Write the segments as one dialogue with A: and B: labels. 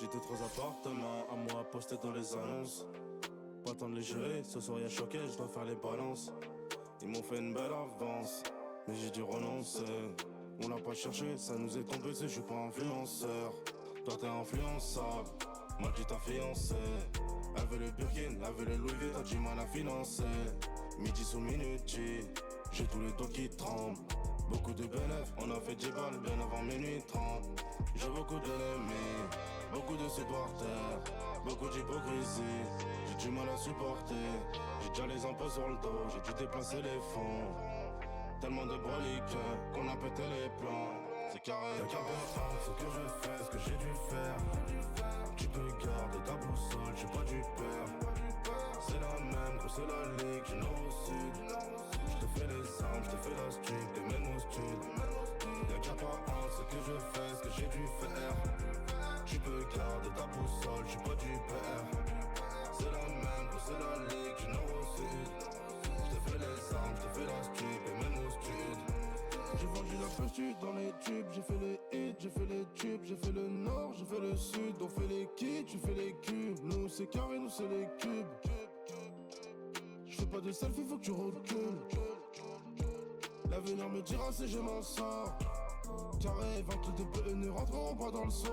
A: J'ai 2-3 appartements à moi postés dans les annonces. Pas temps de les gérer, ce soir y'a choqué, je dois faire les balances. Ils m'ont fait une belle avance, mais j'ai dû renoncer. On l'a pas cherché, ça nous est tombé, je suis pas influenceur. Toi t'es influençable, moi dit ta fiancée. Elle veut le Birkin, elle veut le Louis V, t'as du mal à financer. Midi sous minuti, j'ai tous les dos qui tremblent. Beaucoup de bénéfices, on a fait 10 balles bien avant minuit 30. J'ai beaucoup d'ennemis, beaucoup de supporters, beaucoup d'hypocrisie. J'ai du mal à supporter, j'ai déjà les impôts sur le dos, j'ai dû déplacer les fonds. Tellement de broliques qu'on a pété les plans. C'est carré, y'a qu'à comprendre ce que je fais, ce que j'ai dû faire. Tu peux garder ta boussole, j'suis pas du père. C'est la même que c'est la ligue, du nord au sud. J'te fais les armes, j'te fais la street, les mêmes au stud. Y'a qu'à comprendre ce que je fais, ce que j'ai dû faire. Tu peux garder ta boussole, j'suis pas du père. C'est la même que c'est la ligue, du nord au sud. J'te fais les armes, j'te fais la street, les mêmes au stud. J'ai vendu la pêche dans les tubes, j'ai fait les hits, j'ai fait les tubes, j'ai fait le nord, j'ai fait le sud, on fait les kits, tu fais les cubes. Nous c'est carré, nous c'est les cubes. J'fais pas de selfie, faut que tu recules. L'avenir me dira si je m'en sors. Carré, 22 PE ne rentreront pas dans le seau.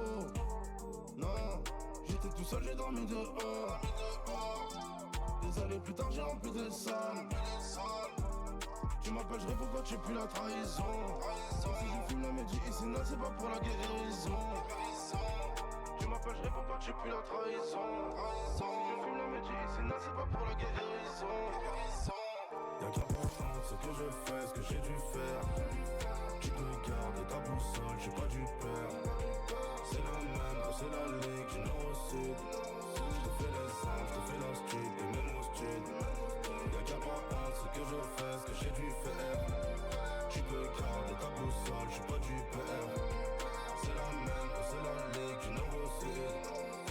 A: Non, j'étais tout seul, j'ai dormi dehors. Des années plus tard, j'ai rempli des salles. Tu m'appelles, je réponds pas, tu pues la trahison. Si je fume la médicine, c'est pas pour la guérison. Tu m'appelles, je réponds pas, tu pues la trahison. Si je fume la médicine, c'est pas pour la guérison. Y'a qu'à comprendre ce que je fais, ce que j'ai dû faire. Tu peux garder ta boussole, j'suis pas du père. C'est la même, c'est la ligue, du nord au sud. J'te fais les armes, j'te fais la street, les mêmes au stud. Y'a qu'à comprendre ce que je fais, ce que j'ai dû faire. Tu peux garder ta boussole, j'suis pas du père. C'est la même, c'est la ligue, du nord au sud.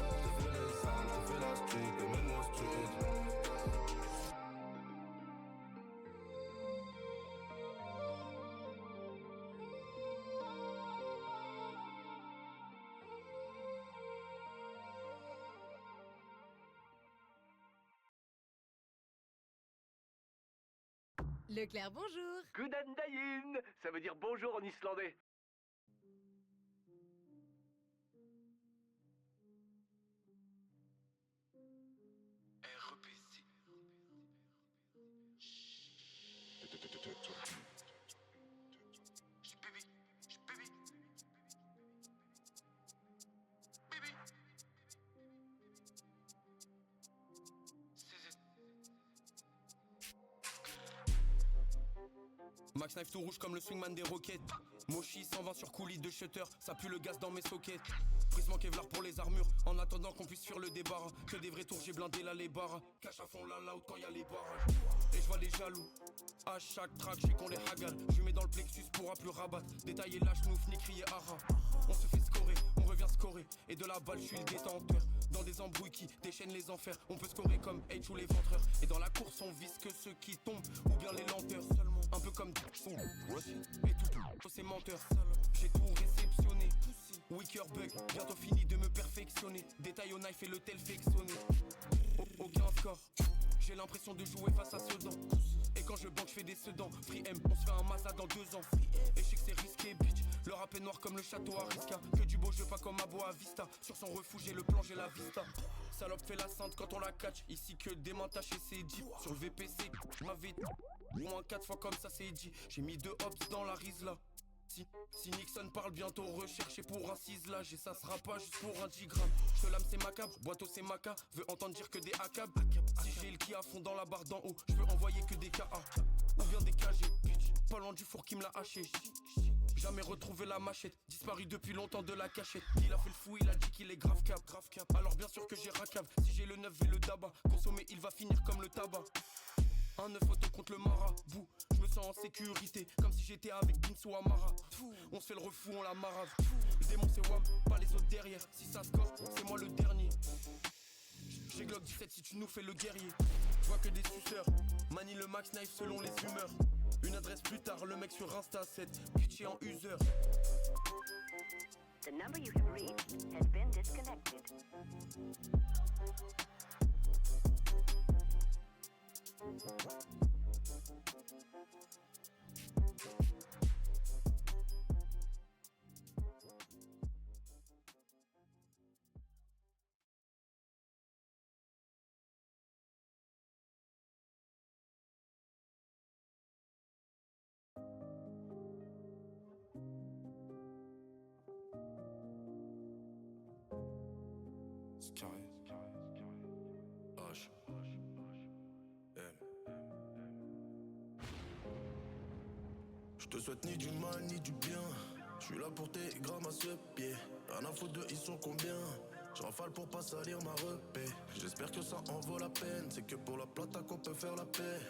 A: J'te fais les armes, j'te fais la street, les mêmes au stud.
B: Leclerc, bonjour.
C: Kudandayin, ça veut dire bonjour en islandais.
D: REPC. J'baby, j'baby. Baby. CZ.
E: Max Knife tout rouge comme le swingman des roquettes. Mochi 120 sur coulis de shutter, ça pue le gaz dans mes sockets. Prisement Kevlar pour les armures, en attendant qu'on puisse fuir le débarras. Que des vrais tours, j'ai blindé là les barres. Cache à fond la loud quand y'a les barrages. Et je vois les jaloux, à chaque track j'ai qu'on les hagale. Je mets dans le plexus pourra plus rabattre. Détailler la chenouf ni crier ara. On se fait scorer, on revient scorer. Et de la balle je suis le détenteur. Dans des embrouilles qui déchaînent les enfers. On peut scorer comme H ou les ventreurs. Et dans la course on vise que ceux qui tombent ou bien les lenteurs seulement. Un peu comme fou. Et tout c'est menteur. J'ai tout réceptionné. Wicker bug, bientôt fini de me perfectionner. Détail au knife et le tel fectionné. Aucun score. J'ai l'impression de jouer face à Sedan. Et quand je banque, je fais des sedans. Free M, on se fait un Mazda dans 2 ans. Et je sais que c'est risqué, bitch. Le rap est noir comme le château Arisca. Que du beau jeu, pas comme à Boa Vista. Sur son refuge, j'ai le plan, j'ai la vista. Salope fait la sainte quand on la catch. Ici que des mains tachées, c'est dit. Sur le VPC, je m'avais moins 4 fois comme ça, c'est dit. J'ai mis 2 hops dans la Rizla. Si Nixon parle bientôt recherché pour un là, j'ai ça sera pas juste pour un 10 grammes. Je te lame c'est macabre, boiteau c'est maca. Veux entendre dire que des ACAB. Si j'ai le qui à fond dans la barre d'en haut, je peux envoyer que des KA. Ou bien des KG, bitch. Pas loin du four qui me l'a haché. Jamais retrouvé la machette, disparu depuis longtemps de la cachette. Il a fait le fou, il a dit qu'il est grave cap. Alors bien sûr que j'ai racave. Si j'ai le 9 et le tabac, consommer il va finir comme le tabac. Un 9 auto contre le marabout. Je me sens en sécurité, comme si j'étais avec Binks ou Amara. On se fait le refou, on la marave. Le démon c'est Wam, pas les autres derrière. Si ça score, c'est moi le dernier. J'ai Glock 17 si tu nous fais le guerrier. Je vois que des suceurs, manie le max knife selon les humeurs. Une adresse plus tard, le mec sur Insta 7, pitché en user.
B: The number you have reached has been disconnected.
A: C'est carré. H. M. Je te souhaite ni du mal ni du bien. Je suis là pour tes grammes à ce pied. Rien à foutre de ils sont combien. J'en fale pour pas salir ma repée. J'espère que ça en vaut la peine. C'est que pour la plata qu'on peut faire la paix.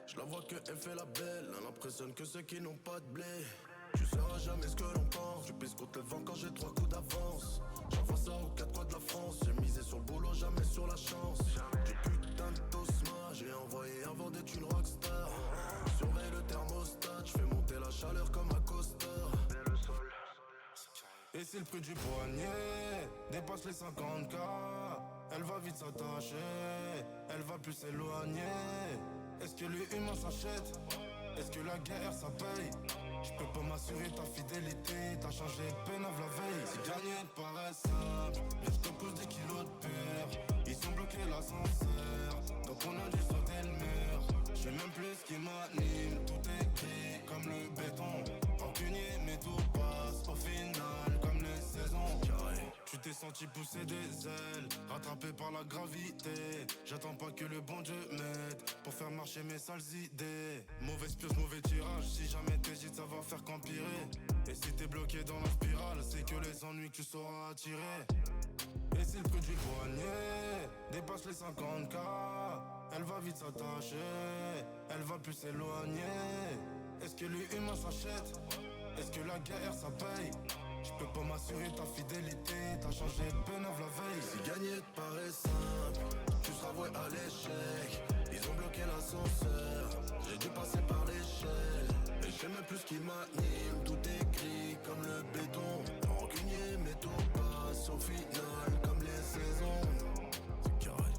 A: Je la vois que elle fait la belle. Elle impressionne que ceux qui n'ont pas de blé. Tu sauras jamais ce que l'on pense. Je pisse contre le vent quand j'ai 3 coups d'avance. J'envoie ça aux 4 coins de la France. J'ai misé sur le boulot, jamais sur la chance. Du putain de tosma, j'ai envoyé un vent d'être une rockstar. Surveille le thermostat, j'fais monter la chaleur comme un coaster. Et si le prix du poignet dépasse les 50K, elle va vite s'attacher, elle va plus s'éloigner. Est-ce que les humains s'achètent? Est-ce que la guerre ça paye? Je peux pas m'assurer ta fidélité, t'as changé de peine la veille. Si gagner te paraît simple, je te pousse des kilos de peur. Ils sont bloqués l'ascenseur, donc on a dû sauter le mur. Je sais même plus ce qui m'anime, tout est gris comme le béton. Rancunier mais tout passe au final comme les saisons. Tu t'es senti pousser des ailes, rattrapé par la gravité. J'attends pas que le bon Dieu m'aide pour faire marcher mes sales idées. Mauvaise pioche, mauvais tirage, si jamais t'hésites ça va faire qu'empirer. Et si t'es bloqué dans la spirale, c'est que les ennuis que tu sauras attirer. Et si le prix du poignet dépasse les 50K, elle va vite s'attacher, elle va plus s'éloigner. Est-ce que les humains s'achètent? Est-ce que la guerre ça paye? Je peux pas m'assurer ta fidélité, t'as changé de peine la veille. Si gagner te paraît simple, tu seras voué à l'échec. Ils ont bloqué l'ascenseur, j'ai dû passer par l'échelle. Et je sais même plus ce qui m'anime, tout est gris comme le béton. Rancunier mais tout passe au final comme les saisons. C'est carré.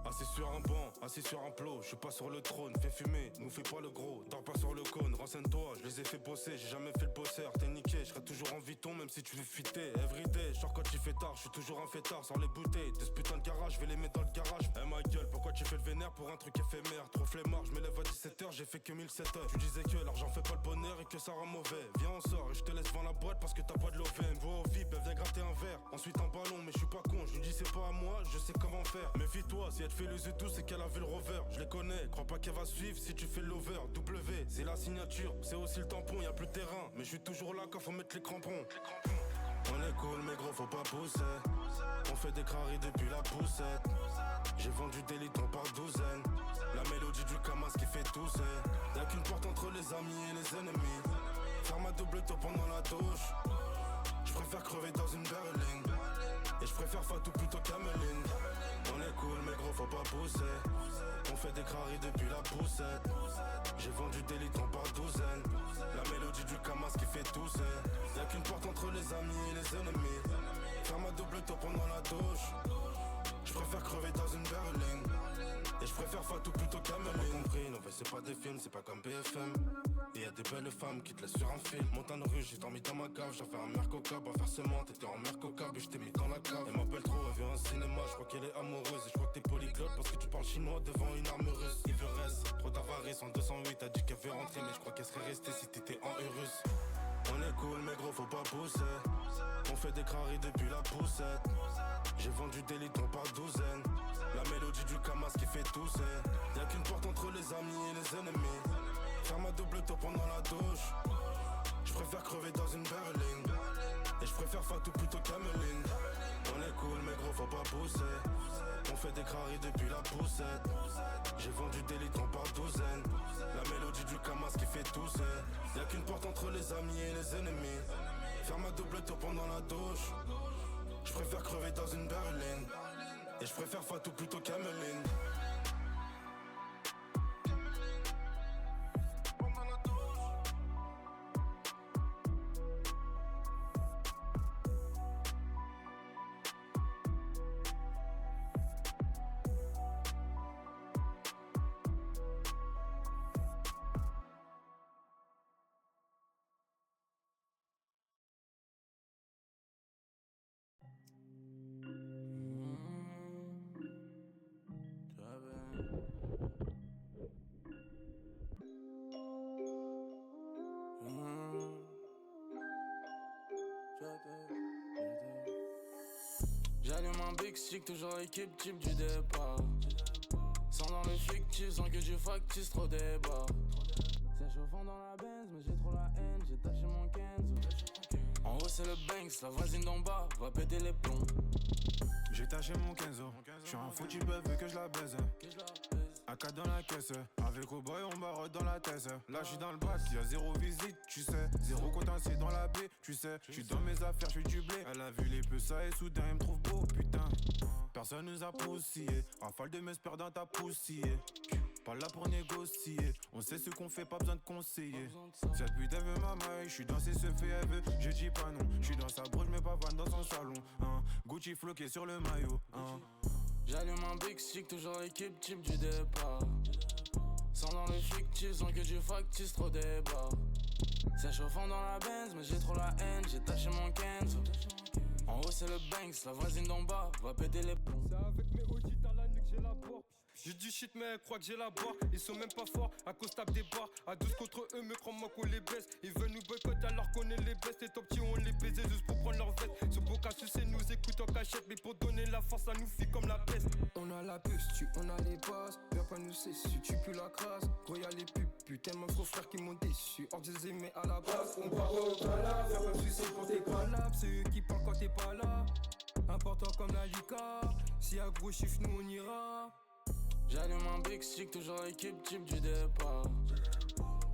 A: Assis sur un banc, assis sur un plot, je suis pas sur le trône, fais fumer, nous fais pas le gros, dors pas sur le cône, renseigne-toi, je les ai fait bosser, j'ai jamais fait le bosseur, t'es niqué, je serai toujours en viton même si tu veux fitter, everyday, genre quand il fait tard, je suis toujours un fêtard, sans les bouteilles, de ce putain de garage, je vais les mettre dans le garage, ma gueule, pourquoi tu fais le vénère pour un truc éphémère, trop flemmard, je me lève à 17h, j'ai fait que 1007 heures, tu disais que l'argent fait pas le bonheur et que ça rend mauvais, viens on sort et je te laisse vendre la boîte parce que t'as pas de l'OV, me vois au VIP, elle vient gratter un verre, ensuite un ballon, mais je suis pas con, je lui dis c'est pas à moi, je sais comment faire, méfie-toi, si elle te fait les yeux doux, c'est qu'elle a vu le rover, je les connais, crois pas qu'elle va suivre si tu fais l'over, W, c'est la signature, c'est aussi le tampon, y'a plus de terrain, mais je suis toujours là quand faut mettre les crampons. On est cool mais gros faut pas pousser, on fait des craries depuis la poussette, j'ai vendu des litres par douzaine, la mélodie du Kamas qui fait tousser, y'a qu'une porte entre les amis et les ennemis, faire ma double tour pendant la douche, je préfère crever dans une berline, et je préfère Fatou plutôt qu'Ameline. On est cool mais gros faut pas pousser, on fait des craries depuis la poussette, j'ai vendu des litres par douzaine, la mélodie du Kamas qui fait tousser, y'a qu'une porte entre les amis et les ennemis, faire ma double tour pendant la douche, je préfère crever dans une berline, et je préfère Fatou plutôt qu'Ameline. Compris, non mais c'est pas des films, c'est pas comme BFM. Et y'a des belles femmes qui te laissent sur un film. Montagne russe, j'ai dormi dans ma cave. J'ai fait un mercoca, pas forcément. T'étais en mercoca, et je t'ai mis dans la cave. Elle m'appelle trop, elle vient au cinéma. Je crois qu'elle est amoureuse. Et je crois que t'es polyglotte parce que tu parles chinois devant une arme russe. Ivresse, trop d'avarice en 208. T'as dit qu'elle veut rentrer, mais je crois qu'elle serait restée si t'étais en Urus. On est cool mais gros faut pas pousser. On fait des craries depuis la poussette. J'ai vendu des litrons par douzaine. La mélodie du Kamas qui fait tousser. Y'a qu'une porte entre les amis et les ennemis. Faire ma double tour pendant la douche. Je préfère crever dans une berline. Et je préfère Fatou plutôt qu'Ameline. On est cool mais gros faut pas pousser. On fait des craries depuis la poussette. J'ai vendu des litrons par douzaine. La mélodie du Kamas qui fait tousser. Y'a qu'une porte entre les amis et les ennemis. Faire ma double tour pendant la douche. Je préfère crever dans une berline. Et je préfère Fatou plutôt qu'Ameline.
F: J'allume un big stick, toujours équipe type du départ. Sans dans le fictif, sans que du factice, trop débat. C'est chauffant dans la Benz, mais j'ai trop la haine, j'ai taché mon Kenzo. En haut c'est le Banks, la voisine d'en bas va péter les plombs.
G: J'ai taché mon Kenzo, j'suis un foutu bœuf, veux que je la baise. AK dans la caisse, avec au boy on barotte dans la thèse. Là j'suis dans le bac, y'a zéro visite, tu sais. Zéro potentiel dans la baie, tu sais. J'suis dans mes affaires, j'suis du blé. Elle a vu les peu ça et soudain elle me trouve beau, putain. Personne nous a poussillé, rafale de m'espère dans ta poussière. Pas là pour négocier, on sait ce qu'on fait, pas besoin de conseiller. Cette pute elle veut ma maille, j'suis dans ses faits, elle veut, je dis pas non. J'suis dans sa broche, mais pas vanne dans son salon. Gucci floqué sur le maillot.
F: J'allume un big stick, toujours équipe type du départ. Sans dans le fictif, sans que du factice, trop débat. C'est chauffant dans la Benz, mais j'ai trop la haine, j'ai taché mon Kenzo. En haut c'est le Banks, la voisine d'en bas va péter les plombs.
H: C'est avec mes audits à la nuque, j'ai la porte. J'ai du shit mais elle croit que j'ai la barre. Ils sont même pas forts, à cause tape des barres. À 12 contre eux, mais crois-moi qu'on les baisse. Ils veulent nous boycotter alors qu'on est les bestes. Les top petits on les baisait juste pour prendre leur veste. Ce beau cas sucé nous écoute en cachette. Mais pour donner la force ça nous fit comme la peste. On a la puce, on a les bases. Viens pas nous cesser, tu pues la crasse. Gros y'a les pubs, putain mon frère frères qui m'ont déçu. Or je les aimais à la base. On part au calab, viens pas me sucer pour tes calabs. C'est eux qui parlent quand t'es pas là. Important comme la Lica. Si y'a gros chiffre nous on ira.
F: J'allume un big stick, toujours équipe type du départ.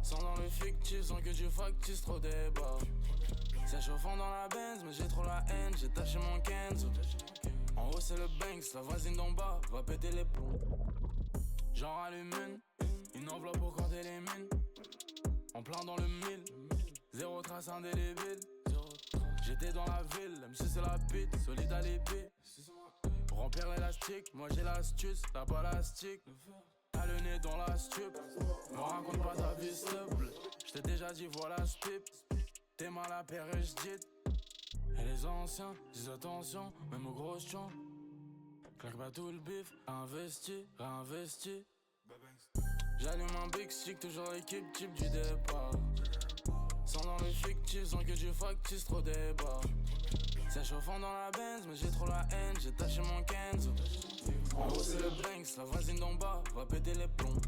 F: Sans dans le fictif, sans que du factice, trop débat. C'est chauffant dans la Benz, mais j'ai trop la haine, j'ai taché mon Kenzo. En haut c'est le Banks, la voisine d'en bas va péter les plombs. J'en rallume une enveloppe pour compter les mines. En plein dans le mille, zéro trace indélébile. J'étais dans la ville, même si c'est la pite, solide à l'épée. Pour remplir l'élastique, moi j'ai l'astuce, t'as pas l'élastique. T'as le nez dans la stupe, me raconte pas ta vie stable. J't'ai déjà dit voilà ce pipe, t'es mal à père et j'dite. Et les anciens disent attention, même aux grosses champs. Claque pas tout le bif, investi, réinvesti. J'allume un big stick, toujours équipe type du départ. Sans dans le fictif, sans que du factice, trop débat. C'est chauffant dans la Benz, mais j'ai trop la haine, j'ai taché mon Kenzo. En haut c'est le Banks, la voisine d'en bas va péter les plombs.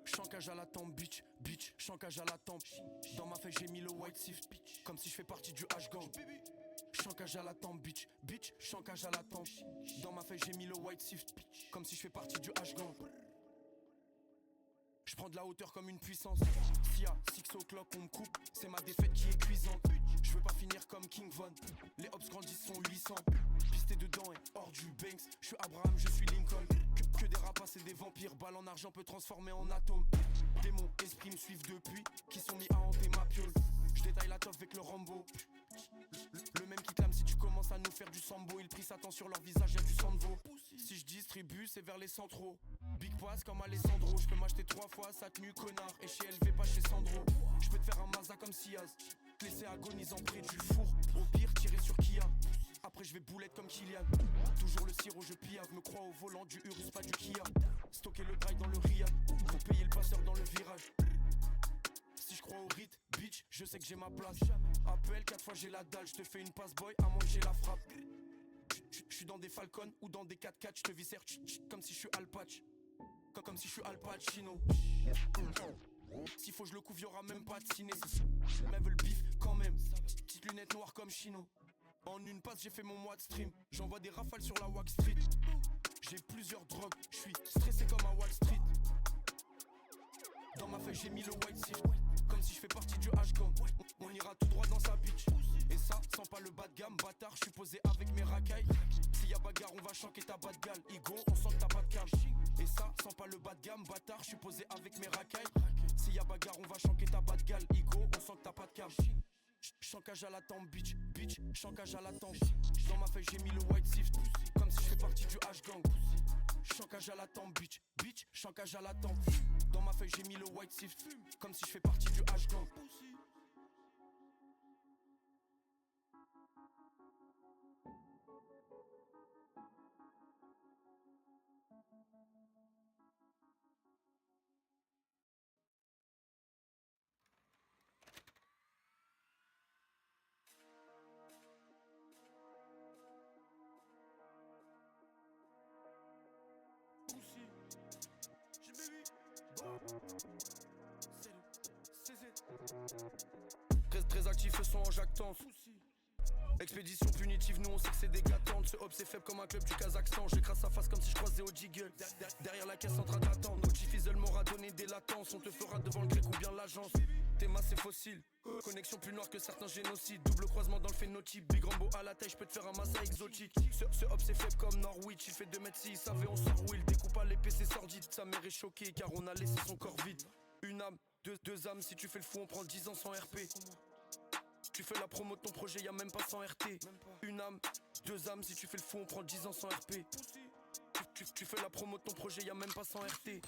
E: Chancage à la tempe, bitch, bitch, chancage à la tempe. Dans ma feuille j'ai mis le white sift, comme si je fais partie du H-gang. Chancage à la tempe, bitch, bitch, chancage à la tempe. Dans ma feuille j'ai mis le white shift, comme si je fais partie du H-gang. Je prends de la hauteur comme une puissance. S'il y a 6 o'clock on me coupe, c'est ma défaite qui est cuisante. Je veux pas finir comme King Von. Les hops grandissent sont 800. Pisté dedans et hors du Banks. Je suis Abraham, je suis Lincoln. Que des rapaces et des vampires. Balle en argent peut transformer en atome. Démons, esprits me suivent depuis, qui sont mis à hanter ma piole. Je détaille la toffe avec le Rambo. Le même qui clame si tu commences à nous faire du sambo. Ils prient Satan sur leur visage, y'a du sang de veau. Si je distribue, c'est vers les centraux. Big pass comme Alessandro. Je peux m'acheter 3 fois sa tenue connard. Et chez LV pas chez Sandro. Je peux te faire un Mazda comme Siaz. Te laisser agonisant près du four. Au pire tirer sur Kia. Après je vais boulette comme Kylian. Toujours le sirop je piave. Me crois au volant du Urus pas du Kia. Stocker le braille dans le Riyad. Pour payer le passeur dans le virage. Si je crois au rite, bitch, je sais que j'ai ma place. Appel 4 fois j'ai la dalle. Je te fais une passe boy à moins que j'ai la frappe. Je suis dans des Falcons ou dans des 4x4. Je te viscère comme si je suis Al Patch. Comme si je suis Al Pacino. S'il faut je le couvre y'aura même pas de ciné. Mais veut le bif quand même. Petite lunette noire comme Chino. En une passe j'ai fait mon mois de stream. J'envoie des rafales sur la Wack Street. J'ai plusieurs drogues. Je suis stressé comme à Wall Street. Dans ma feuille j'ai mis le white shift. Comme si je fais partie du H-gang. On ira tout droit dans sa bitch. Et ça, sans pas le bas de gamme, bâtard, je suis posé avec mes racailles. S'il y a bagarre, on va chanquer ta bas de gale. Igo, on sent que t'as pas de cam. Et ça, sans pas le bas de gamme, bâtard, je suis posé avec mes racailles. S'il y a bagarre, on va chanquer ta bas de gale. Igo, on sent que t'as pas de cam. Chancage à la tempe, bitch, bitch, chancage à la tempe. Dans ma feuille, j'ai mis le white shift. Comme si je fais partie du H-gang. Chancage à la tempe, bitch, bitch, chancage à la tempe. Dans ma feuille, j'ai mis le white shift. Comme si je fais partie du H-gang. Très actifs, sont en jactance. Expédition punitive, nous on sait que c'est des gâtantes. Ce hop c'est faible comme un club du Kazakhstan. J'écrase sa face comme si je croisais au jiggle. Derrière la caisse en train d'attendre. Notre Fizzle m'aura donné des latences. On te fera devant le grec ou bien l'agence. Tes masses c'est fossile. Connexion plus noire que certains génocides. Double croisement dans le phénotype. Big Rambo à la taille, je peux te faire un massa exotique. Ce hop c'est faible comme Norwich. Il fait 2m6, il savait on sort Will. Découpe à l'épée c'est sordide. Sa mère est choquée car on a laissé son corps vide. Une âme, deux âmes. Si tu fais le fou on prend 10 ans sans RP. Tu fais la promo de ton projet, y'a même pas 100 RT. Une âme, 2 âmes, si tu fais le fou, on prend 10 ans sans RP. Tu fais la promo de ton projet, y'a même pas 100 RT.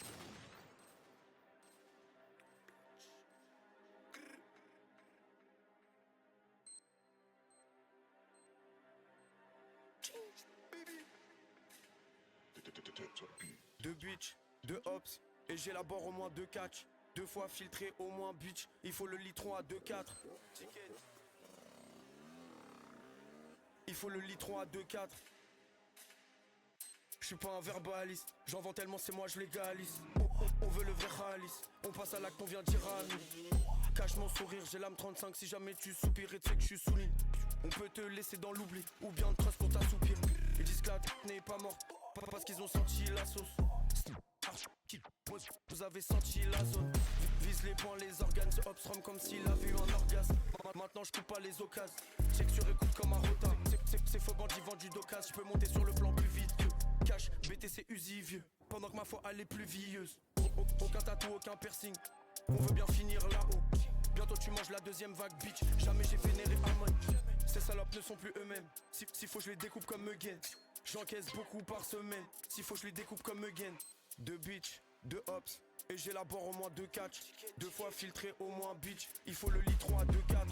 E: Deux bitch, 2 hops, et j'élabore au moins 2 catch. 2 fois filtré, au moins bitch, il faut le litron à 2-4. Il faut le litron à 2-4. Je suis pas un verbaliste, j'en vends tellement c'est moi je légalise. On veut le vrai Khalis, on passe à l'acte on vient dire à nous. Cache mon sourire, j'ai l'âme 35 si jamais tu soupires et tu sais que je suis soumis. On peut te laisser dans l'oubli, ou bien trust pour t'assoupir. Ils disent que la n'est pas morte, pas parce qu'ils ont senti la sauce. Vous avez senti la zone. Vise les poings, les organes, ce hop comme s'il avait eu un orgasme. Maintenant je coupe pas les occasions. Check sur écoute comme un rota. C'est faux bandit vendu d'occasion. Je peux monter sur le plan plus vite que cash, BTC Uzi vieux. Pendant que ma foi elle est plus vieilleuse. Aucun tatou, aucun piercing. On veut bien finir là-haut. Bientôt tu manges la deuxième vague bitch. Jamais j'ai vénéré Amon. Ces salopes ne sont plus eux-mêmes. S'il faut je les découpe comme Mugen. J'encaisse beaucoup par semaine. S'il faut je les découpe comme Mugen. 2 bitch, 2 hops, et j'élabore au moins 2 catch. 2 fois filtré au moins bitch, il faut le litron à 2-4.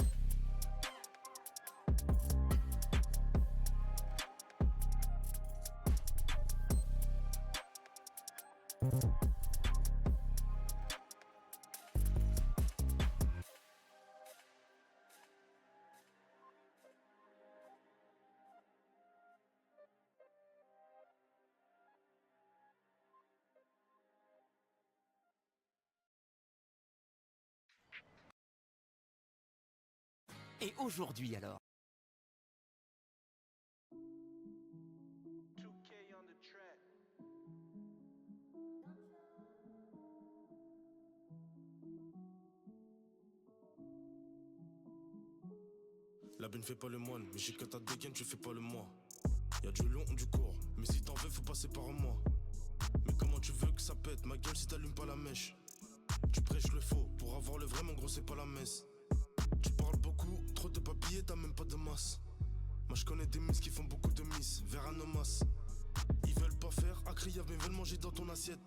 I: Et aujourd'hui alors?
A: L'habit ne fait pas le moine, mais j'ai que ta dégaine, tu fais pas le moi. Y'a du long, du court, mais si t'en veux, faut passer par moi. Mais comment tu veux que ça pète, ma gueule, si t'allumes pas la mèche? Tu prêches le faux, pour avoir le vrai, mon gros, c'est pas la messe. Tu parles beaucoup, trop de papiers, t'as même pas de masse. Moi je connais des miss qui font beaucoup de miss, vers Anomas. Ils veulent pas faire acriave, mais veulent manger dans ton assiette.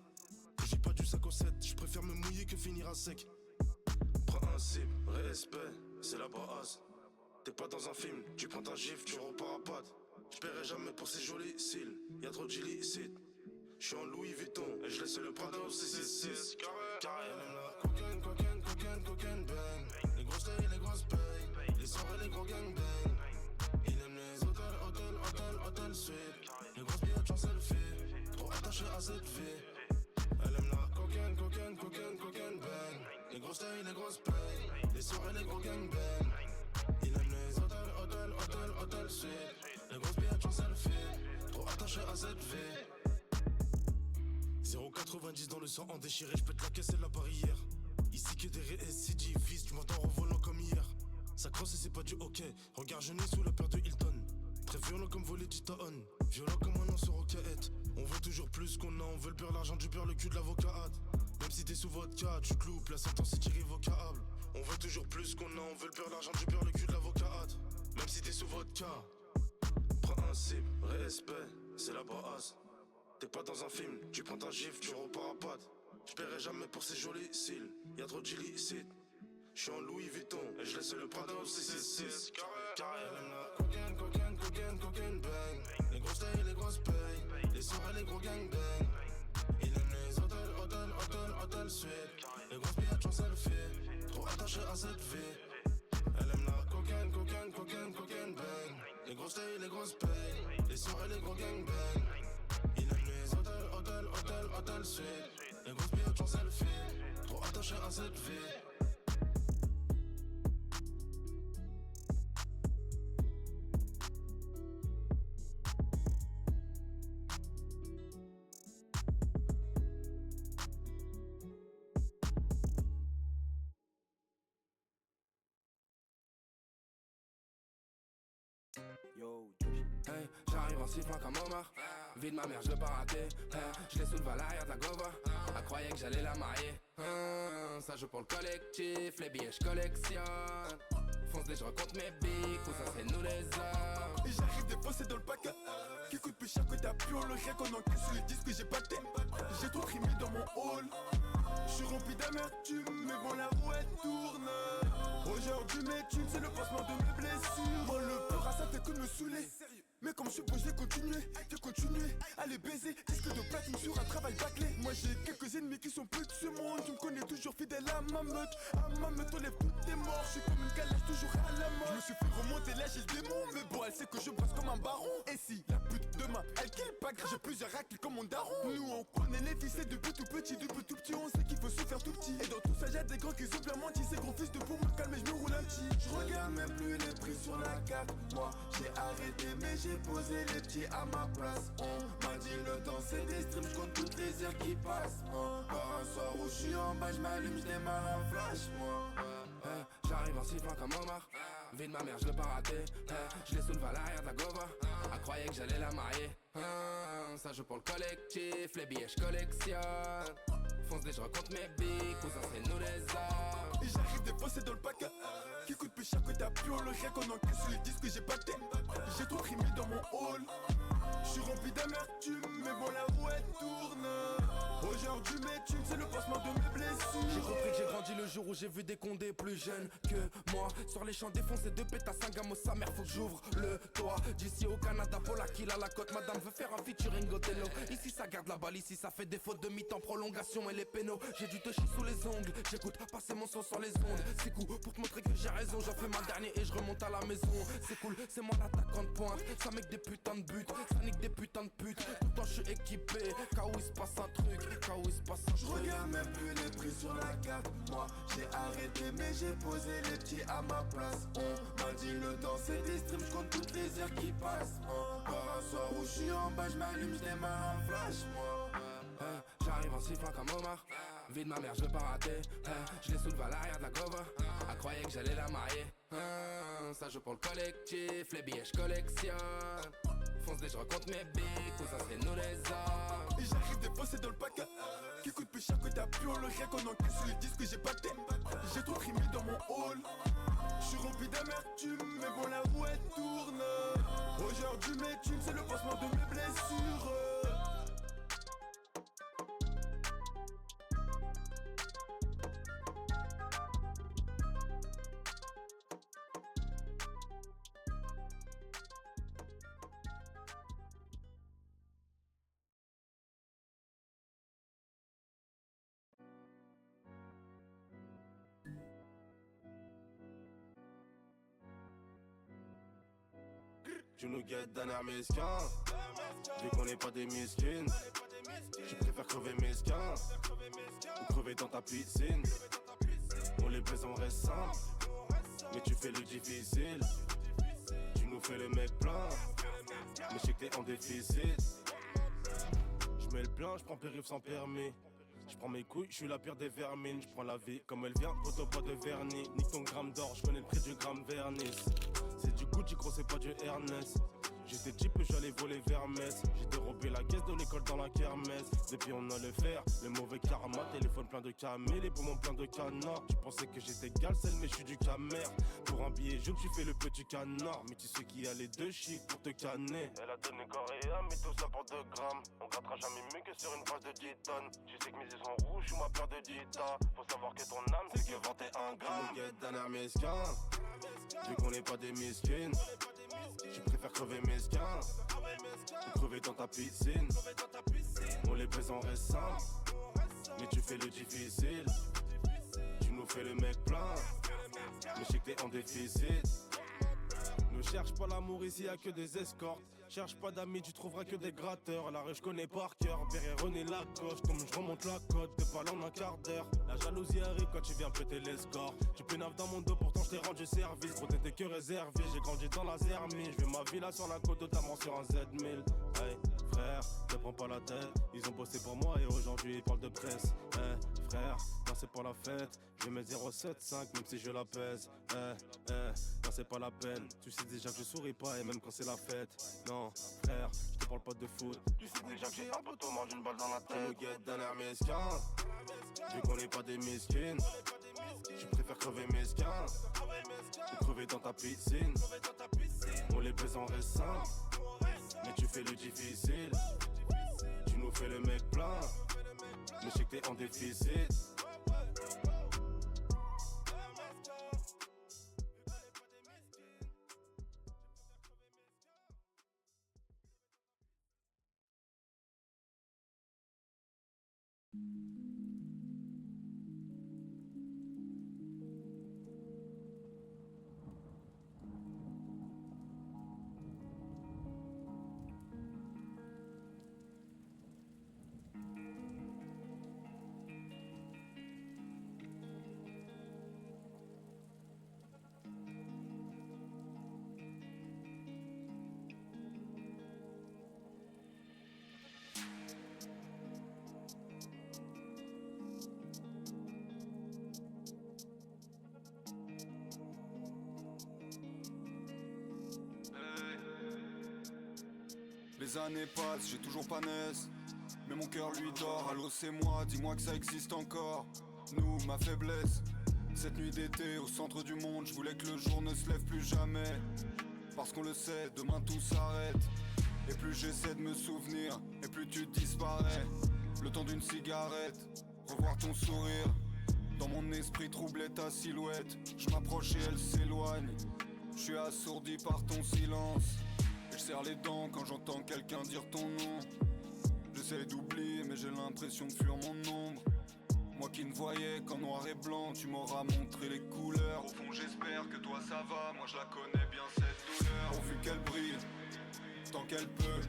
A: J'ai pas du 5 au 7, je préfère me mouiller que finir à sec. Principe, respect, c'est la base. T'es pas dans un film, tu prends ta gifle, tu repars à patte. J'paierai jamais pour ces jolis cils, y'a trop d'illicite. J'suis en Louis Vuitton et je laisse le Prada au 666. Carré, cocaine, cocaine, cocaine, cocaine, bang. Les grosses tailles, les grosses payes, les soirées, les gros gangbangs. Il aime les hôtels, hôtels, hôtels, hôtels suite. Les grosses billettes en selfie, trop attaché à cette vie. Elle aime la cocaine, cocaine, cocaine, cocaine, bang. Les grosses tailles, les grosses payes, les soirées, les gros gangbangs. Il aime les hôtels, hôtels, hôtels, hôtels suite. Les grosses billettes en selfie, trop attaché à cette vie. 0,90 dans le sang en déchiré, j'pète la caisse et la barrière. Ici que des récidivistes, tu m'entends revolant comme hier. Ça crosse et c'est pas du hockey, regarde je n'ai sous la paire de Hilton. Très violent comme voler du Taon, violent comme un an sur roquette. On veut toujours plus qu'on a, on veut le beurre, l'argent du beurre, le cul de l'avocat. Même si t'es sous vodka, tu te loupes, la sentence est irrévocable. On veut toujours plus qu'on a, on veut le beurre, l'argent du beurre, le cul de l'avocat. Même si t'es sous vodka. Principe, respect, c'est la base. T'es pas dans un film, tu prends ta gifle, tu repars à patte. J'paierai jamais pour ces jolis cils, y'a trop d'illicite. J'suis en Louis Vuitton et je laisse le Prada au 666. Carré, elle aime la cocaine, cocaine, cocaine, cocaine, bang. Les grosses tailles, les grosses payes, les soirées, les gros gangbangs. Il aime les hôtels, hôtels, hôtels, hôtels suite. Les grosses billettes en selfie, trop attaché à cette vie. Elle aime la cocaine, cocaine, cocaine, cocaine, bang. Les grosses tailles, les grosses payes, les soirées, les gros gangbangs. Il aime les hôtels, hôtels, hôtels, hôtels suite. Les grosses billettes en selfie, trop attaché à cette vie.
F: Hey, j'arrive en sifflant comme Omar. Vie de ma mère, je l'ai pas raté. Hey, je l'ai soulevé à l'arrière de la Gova. Elle croyait que j'allais la marier. Ça joue pour le collectif, les billets je collectionne. Fonce des je recompte mes bics, ou ça c'est nous les hommes.
G: Et j'arrive des fois c'est dans le pack qui coûte plus cher que ta pion. Le rien qu'on encaisse sur les disques que j'ai pâté. J'ai tout trimé dans mon hall. J'suis rempli d'amertume, mais bon la roue elle tourne. Aujourd'hui mes thunes, c'est le pansement de mes blessures. Moi le peur à ça fait que de me saouler. Mais comme je suis beau, j'ai continué à les baiser. Disque de platine sur un travail bâclé. Moi j'ai quelques ennemis qui sont plus de ce monde. Tu me connais toujours fidèle à ma meute. À ma meute, on lève toutes tes morts. Je suis comme une calèche toujours à la mort. Je me suis fait remonter là, j'ai le démon. Mais bon, elle sait que je brasse comme un baron. Et si la pute demain, elle kill pas grave, j'ai plusieurs racles comme mon daron. Nous on connaît les fils depuis tout petit. Depuis tout petit, on sait qu'il faut se faire tout petit. Et dans tout ça, y'a des grands qui sont bien mentis. Ces gros fils de pour me calmer, je me roule un petit. Je regarde même plus les prix sur la carte. Moi j'ai arrêté, mais j'ai posé les petits à ma place. On m'a dit le temps c'est des streams, je compte toutes les heures qui passent. Par un soir où je suis en bas, je m'allume, je démarre un flash.
F: Hey, j'arrive en sifflant comme Omar. Vie de ma mère, je l'ai pas raté. Hey, je l'ai soulevé à l'arrière de la Gova. Elle croyait que j'allais la marier. Ça joue pour le collectif, les billets je collectionne. Fonce des je recompte mes bics, ou ça c'est nous les hommes.
G: Et j'arrive des fois c'est dans le pack qui coûte plus cher que ta pion. Le rien qu'on encaisse sur les disques que j'ai pâté. J'ai tout trimé dans mon hall. J'suis rempli d'amertume, mais bon la roue elle tourne. Aujourd'hui mes thunes, c'est le pansement de mes blessures.
F: J'ai compris que j'ai grandi le jour où j'ai vu des condés plus jeunes que moi. Sur les champs défoncés de pétasse, un gamin, sa mère faut que j'ouvre le toit. D'ici au Canada, pour la kill à la côte. Madame veut faire un featuring Othello. Ici ça garde la balle, ici ça fait des fautes de mi-temps, prolongation et les pénaux. J'ai du touchy sous les ongles, j'écoute passer mon son sur les ondes. C'est cool pour te montrer que j'ai raison, j'en fais ma dernière et je remonte à la maison. C'est cool, c'est moi l'attaquant de pointe. Ça met que des putains de buts, ça nique des putains de putes. Pourtant je suis équipé, car où il se passe un truc, car où il se passe un
G: Je regarde même plus les prix sur la carte. Moi j'ai arrêté mais j'ai posé les petits à ma place. On m'a dit le temps c'est des streams, je compte toutes les heures qui passent. Par un soir où je suis en bas, je m'allume, je démarre un flash.
F: J'arrive en sifflant comme Omar.
I: Vie de ma mère, je veux pas rater. Je l'ai soulevé à l'arrière de la gova. Elle croyait que j'allais la marier. Ça joue pour le collectif, les billets je collectionne. Fonce des je recompte mes billes, cousin c'est nous les hommes.
J: Et j'arrive des fois c'est dans le paquet qui coûte plus cher que ta pure. Le rien qu'on encule sur les disques j'ai pas de thème. J'ai tout trimé dans mon hall. J'suis rempli d'amertume mais bon la roue elle tourne. Aujourd'hui mes thunes c'est le pansement de mes blessures.
A: Tu nous guettes d'un air mesquin. Vu qu'on n'est pas des miskines, je préfère crever mesquin ou crever dans ta piscine. On les baise on reste simple, mais tu fais le difficile. Tu nous fais le mec plein, mais je sais que t'es en déficit. Je mets le plein, je prends périph' sans permis. Je prends mes couilles, je suis la pire des vermines. Je prends la vie comme elle vient, photo pas de vernis. Nique ton gramme d'or, je connais le prix du gramme vernis. C'est du Gucci gros, c'est pas du Ernest. J'étais type, j'allais voler vers Metz. J'ai dérobé la caisse de l'école dans la kermesse. Depuis on a le fer, le mauvais karma. Téléphone plein de camés, les poumons plein de canards. Tu pensais que j'étais galsel mais je suis du camer. Pour un billet jaune tu fais le petit canard. Mais tu sais qu'il y a les deux chiffres pour te canner. Elle a donné Coréa mais tout ça pour 2 grammes. On grattera jamais mieux que sur une base de 10 tonnes. Tu sais que mes yeux sont rouges ou ma paire de dita. Faut savoir que ton âme c'est que 21 grammes. On guette d'un air mesquin. Vu qu'on n'est pas des miskines, je préfère crever mesquin ou crever dans ta piscine. On les baise on reste simple, mais tu fais le difficile. Tu nous fais le mec plein, mais je sais que t'es en déficit. Ne cherche pas l'amour ici, y'a que des escortes. Cherche pas d'amis, tu trouveras que des gratteurs. La rue je connais par cœur, Perret René Lacoste. Comme je remonte la côte, 2 balles en un quart d'heure. La jalousie arrive quand tu viens péter les scores. Tu pénaves dans mon dos, pourtant je t'ai rendu service. Gros t'étais que réservé, j'ai grandi dans la zermie. Je vais ma villa sur la côte, notamment sur un Z1000. Hey frère, te prends pas la tête. Ils ont bossé pour moi et aujourd'hui ils parlent de presse. Hey frère, là c'est pas la fête. Je vais mettre 075 même si je la pèse. Là c'est pas la peine. Tu sais déjà que je souris pas et même quand c'est la fête. Non frère, je te parle pas de foot. Tu sais déjà que j'ai un poteau, mange une balle dans la tête. On guette d'un air mesquin. Vu qu'on n'est pas des miskines, je préfère crever mesquin ou crever dans ta piscine. On les baise en reste simple, mais tu fais le difficile. Tu nous fais le mec plein, mais je sais que t'es en déficit.
K: Les années passent, j'ai toujours pas naisse. Mais mon cœur lui dort, allô c'est moi, dis-moi que ça existe encore. Nous, ma faiblesse. Cette nuit d'été au centre du monde, je voulais que le jour ne se lève plus jamais. Parce qu'on le sait, demain tout s'arrête. Et plus j'essaie de me souvenir, et plus tu disparais. Le temps d'une cigarette, revoir ton sourire. Dans mon esprit troublait ta silhouette. Je m'approche et elle s'éloigne. Je suis assourdi par ton silence. Et je serre les dents quand j'entends quelqu'un dire ton nom. J'essaie d'oublier mais j'ai l'impression de fuir mon ombre. Moi qui ne voyais qu'en noir et blanc, tu m'auras montré les couleurs. Au fond j'espère que toi ça va, moi je la connais bien cette douleur. Pourvu qu'elle brille, tant qu'elle peut,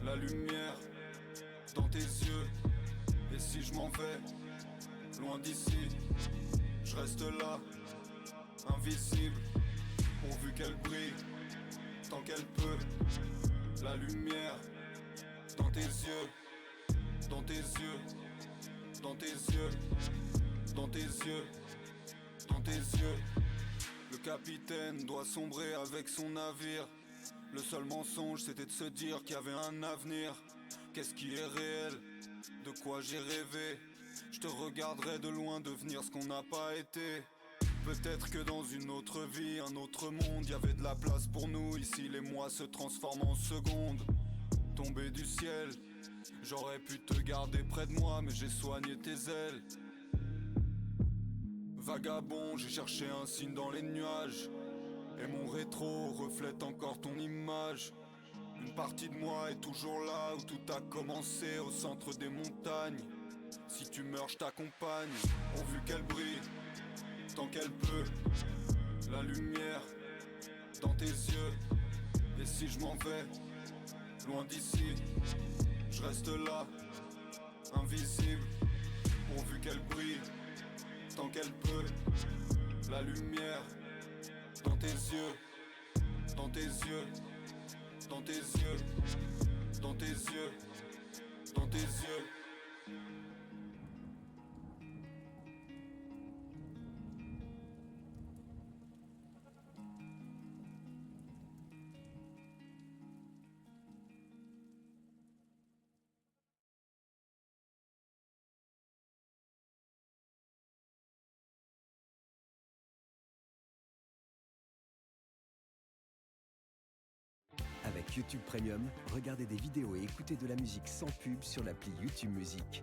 K: la lumière dans tes yeux. Et si je m'en vais, loin d'ici, je reste là, invisible. Pourvu qu'elle brille, tant qu'elle peut, la lumière dans tes yeux, dans tes yeux, dans tes yeux, dans tes yeux, dans tes yeux. Le capitaine doit sombrer avec son navire. Le seul mensonge c'était de se dire qu'il y avait un avenir. Qu'est-ce qui est réel? De quoi j'ai rêvé? Je te regarderai de loin devenir ce qu'on n'a pas été. Peut-être que dans une autre vie, un autre monde, y avait de la place pour nous. Ici les mois se transforment en secondes. Tombé du ciel, j'aurais pu te garder près de moi, mais j'ai soigné tes ailes. Vagabond, j'ai cherché un signe dans les nuages. Et mon rétro reflète encore ton image. Une partie de moi est toujours là où tout a commencé, au centre des montagnes. Si tu meurs, je t'accompagne, pourvu qu'elle brille, tant qu'elle peut. La lumière dans tes yeux. Et si je m'en vais, loin d'ici, je reste là, invisible, pourvu qu'elle brille, tant qu'elle peut. La lumière dans tes yeux, dans tes yeux, dans tes yeux, dans tes yeux, dans tes yeux.
L: Avec YouTube Premium, regardez des vidéos et écoutez de la musique sans pub sur l'appli YouTube Music.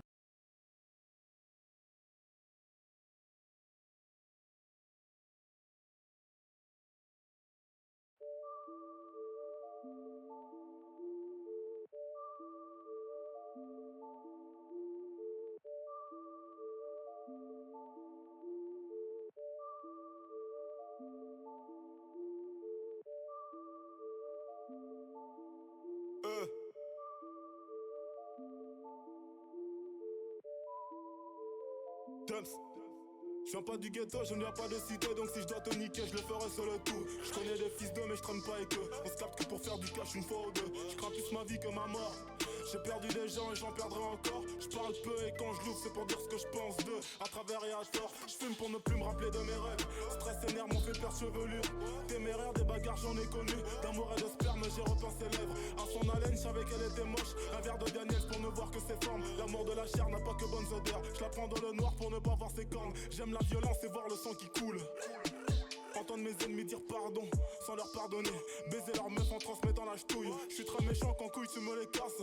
J: Dumps. Je viens pas du ghetto, je ne viens pas de cité, donc si je dois te niquer, je le ferai seul le tout. Je connais des fils d'eux mais je traîne pas avec eux. On se capte que pour faire du cash une fois ou deux. Je crains plus ma vie que ma mort. J'ai perdu des gens et j'en perdrai encore. Je parle peu et quand je l'ouvre c'est pour dire ce que je pense d'eux. À travers et à tort, je fume pour ne plus me rappeler de mes rêves. Stress et nerfs m'ont fait perdre chevelure. Téméraire des bagarres j'en ai connu. D'amour et de sperme j'ai repeint ses lèvres. À son haleine je savais qu'elle était moche. Un verre de Daniels pour ne voir que ses formes. L'amour de la chair n'a pas que bonnes odeurs. Je la prends dans le noir pour ne pas voir ses cornes. J'aime la violence et voir le sang qui coule. Entendre mes ennemis dire pardon sans leur pardonner. Baiser leur meuf en transmettant la ch'touille. Je suis très méchant quand couille tu me les casses.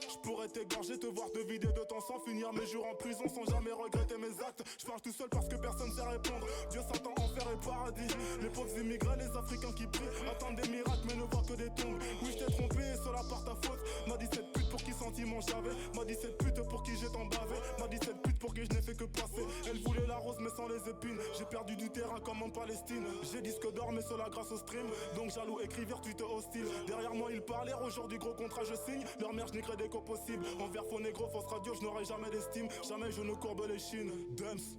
J: Je pourrais t'égorger, te voir te vider de ton sang. Finir mes jours en prison sans jamais regretter mes actes. Je parle tout seul parce que personne sait répondre. Dieu, Satan, enfer et paradis. Les pauvres immigrés, les Africains qui prient, attendent des miracles mais ne voient que des tombes. Oui je t'ai trompé et cela par ta faute. M'a dit cette pute pour qui sentiment j'avais. M'a dit cette pute pour qui j'ai tant bavé. M'a dit cette pute pour qui je n'ai fait que passer. Elle voulait la rose mais sans les épines. J'ai perdu du terrain comme en Palestine. J'ai disque d'or mais cela grâce au stream. Donc jaloux, écrivir, tweet hostile. Derrière moi ils parlaient, aujourd'hui gros contrat je signe. Leur mère je n'y crée des possible. Envers faux négro, fausse radio, je n'aurai jamais d'estime. Jamais je ne courbe les chines. Dumps.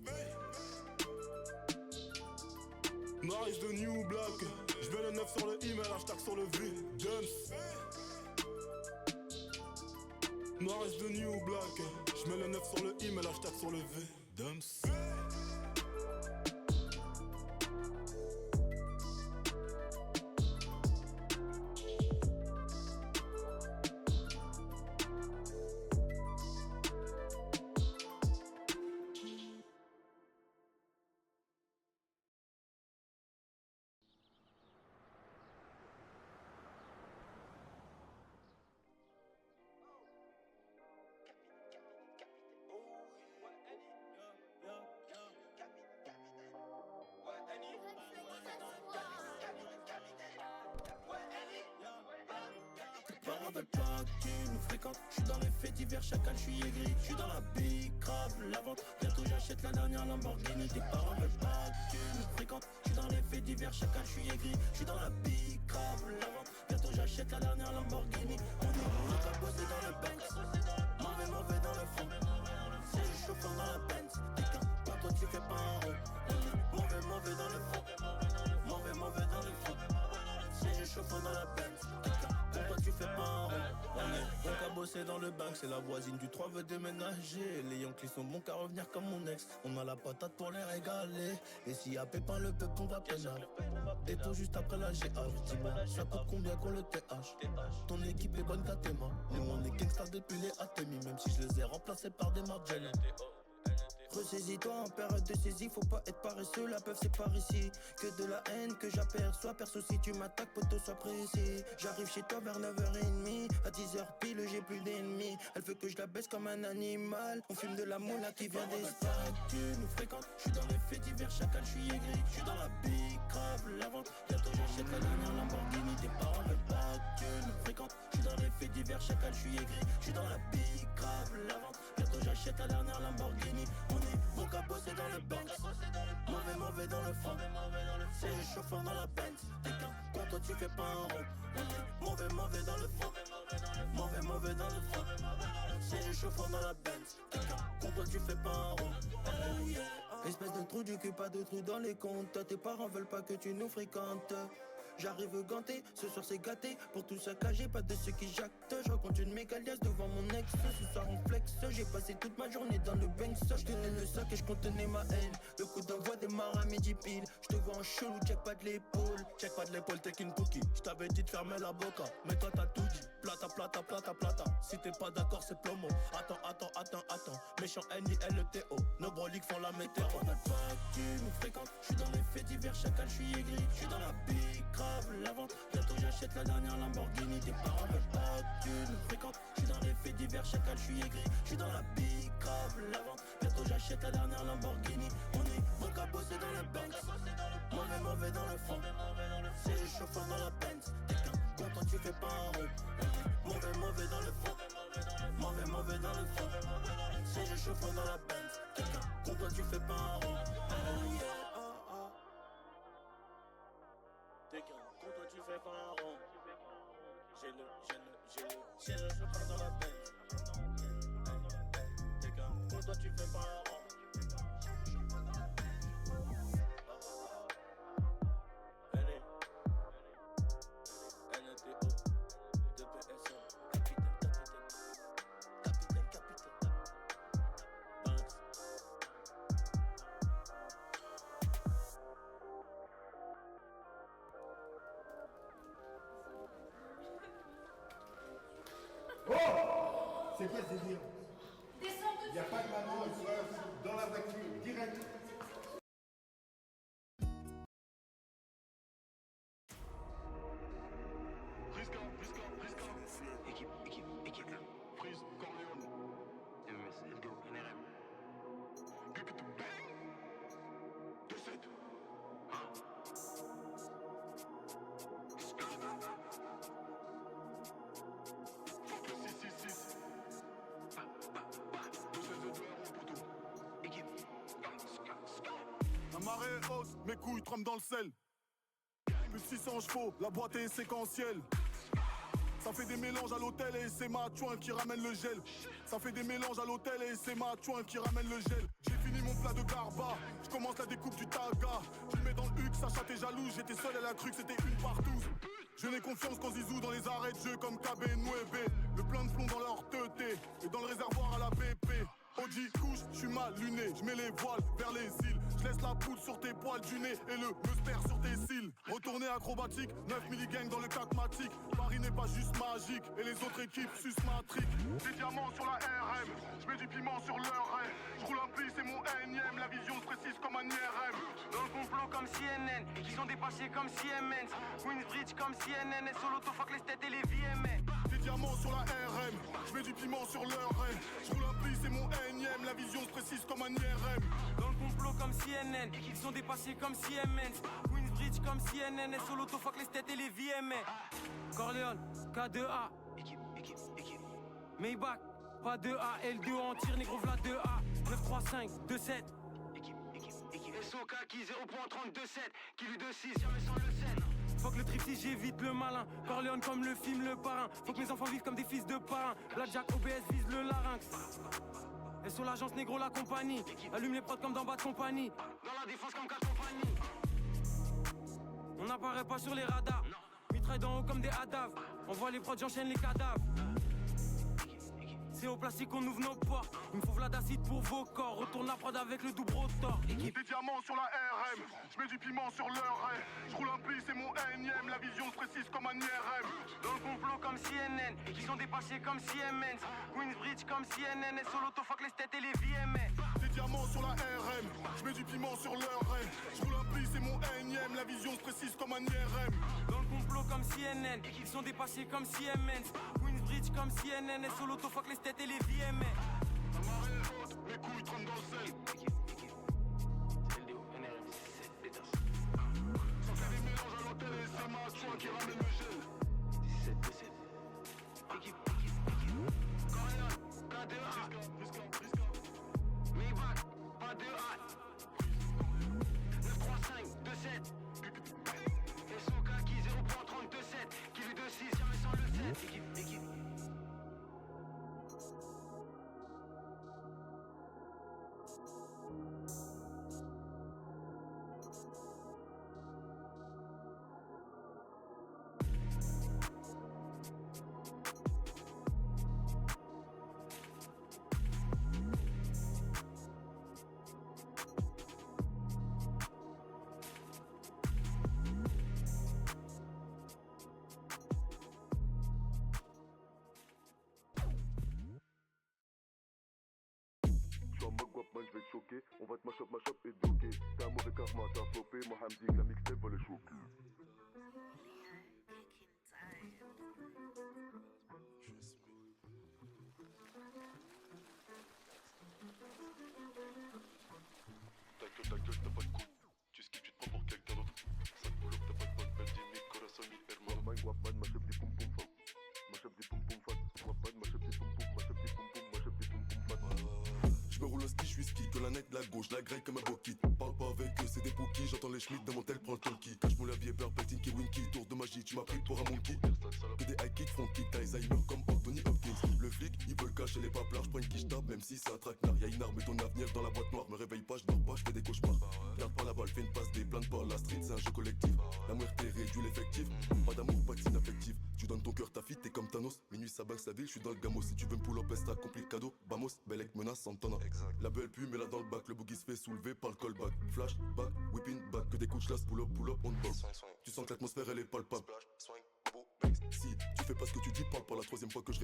J: Noir is the new black. Je mets le 9 sur le email, hashtag sur le V. Dumps. Noir is the new black. Je mets le 9 sur le email, hashtag sur le V. Dumps.
M: parents veulent pas que tu nous fréquentes. J'suis dans les faits divers, chacal, j'suis aigri. J'suis dans la big crave, la vente. Bientôt j'achète la dernière Lamborghini. Tes parents veulent pas que tu nous fréquentes. J'suis dans les faits divers, chacal, j'suis aigri. J'suis dans la big crave, la vente. Bientôt j'achète la dernière Lamborghini. On est qu'à bosser dans le Benz. Mauvais dans le fond. C'est juste chauffant dans la Benz. Quelqu'un, toi tu fais pas un rond. Mauvais dans le fond. Mauvais dans le fond. C'est juste chauffant dans la Benz. Quelqu'un, toi tu fais pas un rond. On est bosser dans le bank, c'est la voisine du 3 veut déménager. Les Yankees sont bons qu'à revenir comme mon ex. On a la patate pour les régaler. Et s'il y a pépin, le peuple on va pénal. Et tout juste après la GH, dis-moi, ça coûte combien qu'on le TH? Ton équipe est bonne qu'à tes mains. Nous on est gangsta depuis les Atemi, même si je les ai remplacés par des Margiela. Ressaisis-toi en période de saisie, faut pas être paresseux, la peuf c'est par ici. Que de la haine que j'aperçois, perso si tu m'attaques, poteau sois précis. J'arrive chez toi vers 9h30, à 10h pile j'ai plus d'ennemis. Elle veut que je la baisse comme un animal, on fume de la moula qui vient des stades. Tu nous fréquentes, j'suis dans les faits divers, chacal, j'suis aigri. J'suis dans la big grave, la vente, bientôt j'achète la dernière Lamborghini. Tes parents veulent pas que tu nous fréquentes, j'suis dans les faits divers, chacal, j'suis aigri. J'suis dans la big grave, la vente, bientôt j'achète la dernière Lamborghini. On est bon qu'à bosser dans le Banks, mauvais dans le fond. C'est le chauffeur dans la Benz, t'es qu'un con, toi tu fais pas un rond. On est mauvais dans le fond, mauvais dans le fond. C'est le chauffeur dans la Benz, t'es qu'un con, toi tu fais pas un rond. Oh yeah. Espèce de trou du cul, pas de trou dans les comptes. Tes parents veulent pas que tu nous fréquentes. J'arrive ganté, ce soir c'est gâté. Pour tout saccager, pas de ceux qui jactent. Je raconte une méga liasse devant mon ex. Ce soir on flex, j'ai passé toute ma journée dans le Banks. Je tenais le sac et je contenais ma haine. Le coup d'envoi démarre à midi pile. Je te vois en chelou, check pas de l'épaule, t'es qu'une cookie. Je t'avais dit de fermer la boca, mais toi t'as tout dit. Plata. Si t'es pas d'accord c'est plomo. Attends. Méchant NILTO. Nos broliques font la météo. On a pas que tu nous fréquentes. J'suis dans les faits divers, chacal, j'suis aigri. J'suis dans la big grave, la vente. Bientôt j'achète la dernière Lamborghini. Tes parents veulent pas que tu nous fréquentes. J'suis dans les faits divers, chacal, j'suis aigri. J'suis dans la big grave, la vente. Bientôt j'achète la dernière Lamborghini. On est bon qu'à bosser dans le Banks, mauvais dans le fond. C'est le chauffeur dans la Benz. T'es qu'un con, toi tu fais pas un rond. Mauvais dans le fond, mauvais dans le fond. C'est le chauffeur dans la Benz. T'es qu'un con, toi tu fais pas un rond. Oh yeah. T'es qu'un con, toi tu fais pas un rond. J'ai le chauffeur dans la Benz. T'es qu'un con, toi tu fais pas un rond.
N: C'est quoi ce délire? Y'a pas de maman, dans la voiture, direct.
O: Équipe. Freeze, Corleone. MS, LDO, NRM. Pipi to bang. 2-7.
P: La marée est haute, mes couilles trempent dans le sel. Plus de 600 chevaux, la boîte est séquentielle. Ça fait des mélanges à l'hôtel et c'est ma chouin qui ramène le gel. Ça fait des mélanges à l'hôtel et c'est ma chouin qui ramène le gel. J'ai fini mon plat de garba, je commence la découpe du taga. Je le mets dans le huc, Sacha t'es jaloux, j'étais seul, elle a cru que c'était une partout. Je n'ai confiance qu'en Zizou dans les arrêts de jeu comme KB Nueve. Le plein de plomb dans leur teuté et dans le réservoir à la BP. Audi couche, je suis mal luné, je mets les voiles vers les îles. Je laisse la poudre sur tes poils du nez et le muster sur tes cils. Retourner acrobatique, 9 milligangs dans le catmatique. Paris n'est pas juste magique et les autres équipes sucent matrique. Des diamants sur la RM, je mets du piment sur leur raie. Je roule un pli, c'est mon énième, la vision se précise comme un IRM.
Q: Dans le complot comme CNN, ils sont dépassés comme Siemens. Queensbridge comme CNN, et sur l'autofuck les têtes et les VMA.
P: Des diamants sur la RM, je mets du piment sur leur raie. Je roule un pli, c'est mon énième, la vision se précise comme un IRM.
Q: Dans le complot comme CNN, ils sont dépassés comme Siemens. Queensbridge comme CNN, et sur l'autofuck les têtes et les VMA. Corleone, K2A. Équipe. Maybach, pas 2A, L2 en tir, négro v'là 2A. 935, 27. Équipe. SOK qui 0.32.7, qui lui 2.6, jamais sans le scène. Faut que le trip si j'évite le malin. Corleone comme le film Le Parrain. Faut que mes enfants vivent comme des fils de parrain. Blackjack OBS vise le larynx. Et sur l'agence négro la compagnie. Allume les prods comme dans Bad Company. Dans la défense comme 4 compagnies. On n'apparaît pas sur les radars. Mitraille d'en haut comme des hadaves. On voit les prods, j'enchaîne les cadavres. C'est au plastique qu'on ouvre nos portes. Il me faut Vlad acide pour vos corps. Retourne la prod avec le double rotor.
P: Des diamants sur la RM, je mets du piment sur leur raie. Je roule un pli, c'est mon énième. La vision se précise comme un IRM.
Q: Dans le complot comme CNN, ils sont dépassés comme Siemens. Queensbridge comme CNN, sur l'autofuck les têtes et les VMA.
P: Des diamants sur la RM, je mets du piment sur leur raie. Je roule un pli, c'est mon énième. La vision se précise comme un IRM.
Q: Dans le complot comme CNN, ils sont dépassés comme Siemens. Queensbridge comme CNN, sur l'autofuck les têtes et les VMA.
O: La marée est haute, mes couilles tremblent dans le sel. Ça fait des mélanges à l'hôtel et c'est ma choix qui ramène le gel. 17, équipe. Coréen, K2A. Maybach, pas de hâte. 935, 27. SOK qui 0.327. Qui lui 2-6, jamais sans le 7. Équipe.
R: Je suis en mode guap man, je vais te choquer. On va te mash up et bloquer. T'as un mauvais karma, t'as flopé. Moi Hamdi, la mixtape va les choquer.
O: Ta gueule, t'as pas de couilles. Tu skips, tu te prends pour quelqu'un d'autre. Ça te bloque, t'as pas de bonne belle, dis mi corazon, mi hermano.
R: Man, guap man, mash up des poum poum fat. Mash up des poum poum fat. Guap man, mash up des poum poum, mash up des poum poum, mash up des poum poum fat.
S: Je me roule un ski, je suis ski, que la night, la gauche, la graille comme un bokit. Parle pas avec eux, c'est des bookies, j'entends les schmitts dans mon tel, prends le talkie. Cache mon labier, beurre, petting, qui winky, tour de magie, tu m'as pris pour un monkey. Que des high kicks, front kick, Alzheimer comme Anthony Hopkins. Le flic, il veut le cacher les paplards, je prends une quiche tape, même si c'est un traquenard. Y'a une arme et ton avenir dans la boîte noire, me réveille pas, je dors pas, je fais des cauchemars. Garde pas la balle, fais une passe, des plaintes pas, la street c'est un jeu collectif. La muerte réduit l'effectif, pas d'amour, pas de signe affectif. Tu donnes ton cœur, ta fille, t'es comme Thanos. Minuit ça bang sa ville, je suis dans le gamos. Si tu veux me pull up, est accompli le cadeau. Vamos, Belek menace Santana. La belle pue, mais là dans le bac, le boogie se fait soulever par le callback. Flash, back, whipping back, que des coups de chasse, pull up, on bug. Tu sens que l'atmosphère elle est palpable. Si tu fais pas ce que tu dis, parle pas la troisième fois que je